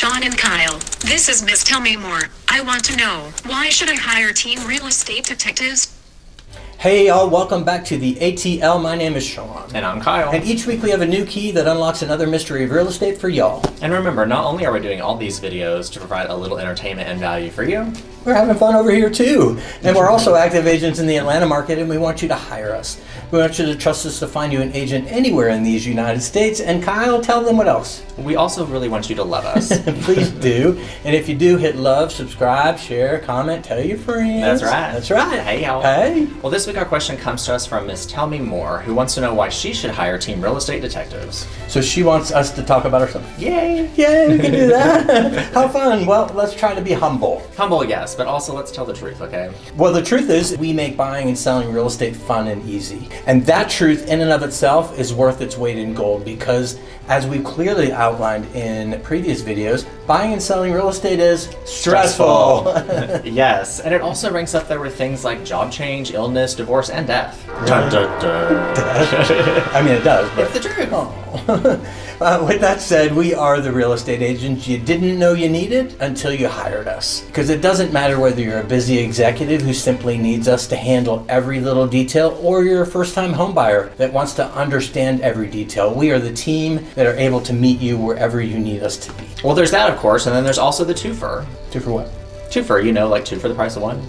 Shawn and Kyle. This is Miss Tell Me More. I want to know, why should I hire team real estate detectives? Hey y'all, welcome back to the ATL. My name is Shawn. And I'm Kyle. And each week we have a new key that unlocks another mystery of real estate for y'all. And remember, not only are we doing all these videos to provide a little entertainment and value for you, we're having fun over here too. And we're also active agents in the Atlanta market, and we want you to hire us. We want you to trust us to find you an agent anywhere in these United States. And Kyle, tell them what else. we also really want you to love us. Please do. And if you do, hit love, subscribe, share, comment, tell your friends. That's right. That's right. Hey, y'all. Hey. Well, this week our question comes to us from Miss Tell Me More, who wants to know why she should hire team real estate detectives. So she wants us to talk about herself. Yay! Yay, we can do that. How fun. Well, let's try to be humble. Humble, yes, but also let's tell the truth, okay? Well, the truth is, we make buying and selling real estate fun and easy. And that truth in and of itself is worth its weight in gold because, as we've clearly outlined in previous videos, buying and selling real estate is stressful. Yes, and it also ranks up there with things like job change, illness, divorce, and death. Dun, dun, dun. I mean, it does, but... It's the truth. With that said, we are the real estate agents you didn't know you needed until you hired us. Because it doesn't matter whether you're a busy executive who simply needs us to handle every little detail, or you're a first-time homebuyer that wants to understand every detail. We are the team that are able to meet you wherever you need us to be. Well, there's that, of course, and then there's also the twofer. Two for what? Twofer, you know, like two for the price of one.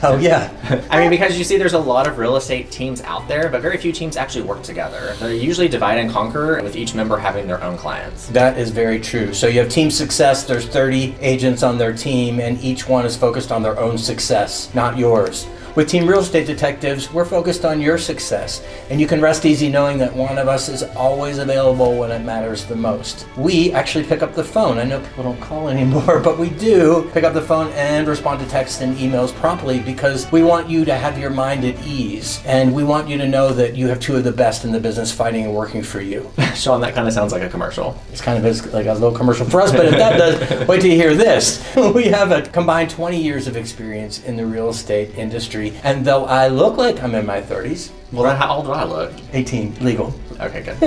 Oh, yeah. I mean, because you see there's a lot of real estate teams out there, but very few teams actually work together. They're usually divide and conquer, with each member having their own clients. That is very true. So you have Team Success, there's 30 agents on their team, and each one is focused on their own success, not yours. With Team Real Estate Detectives, we're focused on your success, and you can rest easy knowing that one of us is always available when it matters the most. We actually pick up the phone. I know people don't call anymore, but we do pick up the phone and respond to texts and emails promptly because we want you to have your mind at ease, and we want you to know that you have two of the best in the business fighting and working for you. Shawn, that kind of sounds like a commercial. It's kind of like a little commercial for us, but if that does, wait till you hear this. We have a combined 20 years of experience in the real estate industry. And though I look like I'm in my 30s, Well, then how old do I look? 18, legal. Okay, good.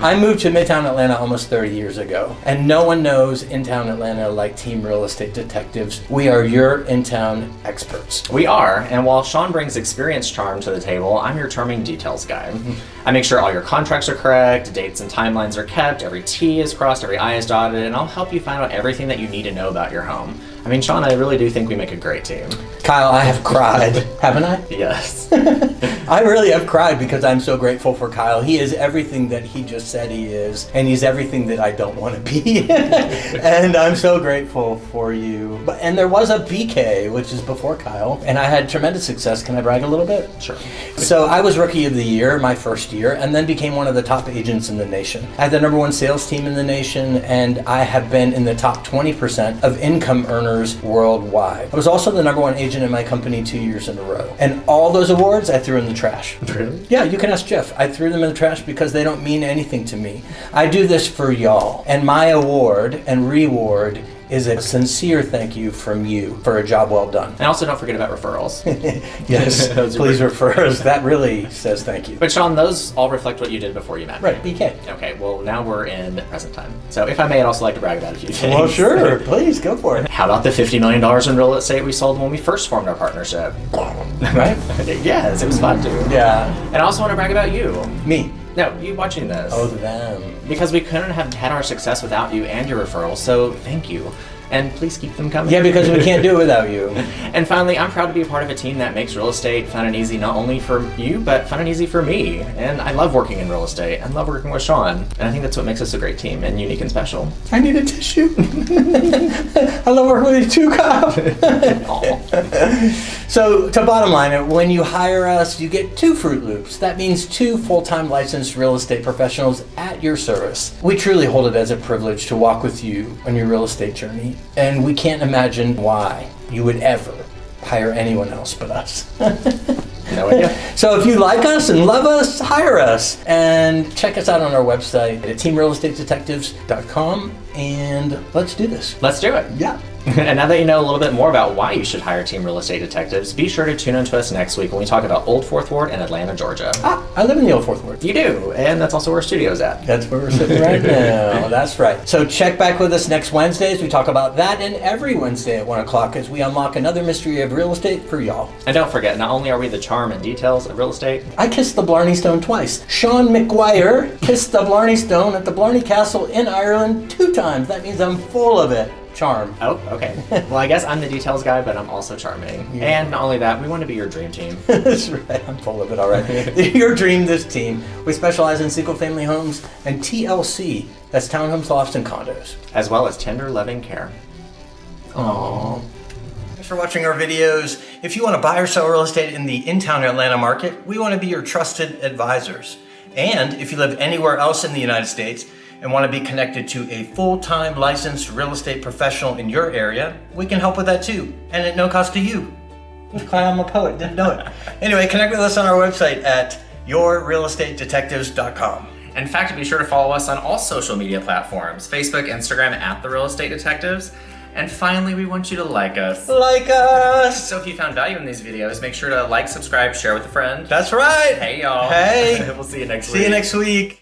I moved to Midtown Atlanta almost 30 years ago, and no one knows in-town Atlanta like Team Real Estate Detectives. We are your in-town experts. We are, and while Shawn brings experience charm to the table, I'm your charming details guy. I make sure all your contracts are correct, dates and timelines are kept, every T is crossed, every I is dotted, and I'll help you find out everything that you need to know about your home. I mean, Shawn, I really do think we make a great team. Kyle, I have cried, haven't I? Yes. I really have cried because I'm so grateful for Kyle. He is everything that he just said he is, and he's everything that I don't want to be. And I'm so grateful for you. And there was a BK, which is before Kyle, and I had tremendous success. Can I brag a little bit? Sure. So I was Rookie of the Year my first year, and then became one of the top agents in the nation. I had the #1 sales team in the nation, and I have been in the top 20% of income earners worldwide. I was also the #1 agent in my company 2 years in a row. And all those awards I threw in the trash. Really? Yeah, you can ask Jeff. I threw them in the trash because they don't mean anything to me. I do this for y'all. And my award and reward is a sincere thank you from you for a job well done. And also don't forget about referrals. Yes, please refer us. That really says thank you. But Shawn, those all reflect what you did before you met me. Right, BK. Okay, well now we're in present time. So if I may, I'd also like to brag about a few things. Well, sure. Please, go for it. How about the $50 million in real estate we sold when we first formed our partnership? Right? Yes, it was fun too. Yeah. And I also want to brag about you. Me. No, you watching this. Oh, them. Because we couldn't have had our success without you and your referrals, so thank you. And please keep them coming. Yeah, because we can't do it without you. And finally, I'm proud to be a part of a team that makes real estate fun and easy not only for you, but fun and easy for me. And I love working in real estate. I love working with Shawn. And I think that's what makes us a great team and unique and special. I need a tissue. I love working with you too, Kyle. So, to bottom line, when you hire us, you get 2 Fruit Loops. That means 2 full-time licensed real estate professionals at your service. We truly hold it as a privilege to walk with you on your real estate journey, and we can't imagine why you would ever hire anyone else but us. No idea. So if you like us and love us, hire us. And check us out on our website at teamrealestatetedetectives.com, and let's do this. Let's do it. Yeah. And now that you know a little bit more about why you should hire Team Real Estate Detectives, be sure to tune in to us next week when we talk about Old Fourth Ward and Atlanta, Georgia. I live in the Old Fourth Ward. You do, and that's also where our studio's at. That's where we're sitting right now. That's right. So check back with us next Wednesday as we talk about that, and every Wednesday at 1 o'clock as we unlock another mystery of real estate for y'all. And don't forget, not only are we the charm and details of real estate, I kissed the Blarney Stone twice. Shawn McGuire kissed the Blarney Stone at the Blarney Castle in Ireland 2 times. That means I'm full of it. Charm. Oh, okay. Well, I guess I'm the details guy, but I'm also charming. Yeah. And not only that, we want to be your dream team. That's right. I'm full of it already. Your dream, this team. We specialize in single-family homes and TLC. That's Townhomes, Lofts, and Condos. As well as tender, loving care. Aww. Thanks for watching our videos. If you want to buy or sell real estate in the in-town Atlanta market, we want to be your trusted advisors. And if you live anywhere else in the United States, and want to be connected to a full-time licensed real estate professional in your area, we can help with that too, and at no cost to you. I'm a poet, didn't know it. Anyway, connect with us on our website at yourrealestatetetectives.com. In fact, be sure to follow us on all social media platforms, Facebook, Instagram, at The Real Estate Detectives. And finally, we want you to like us. Like us! So if you found value in these videos, make sure to like, subscribe, share with a friend. That's right! Hey, y'all. Hey! We'll see you next week. See you next week.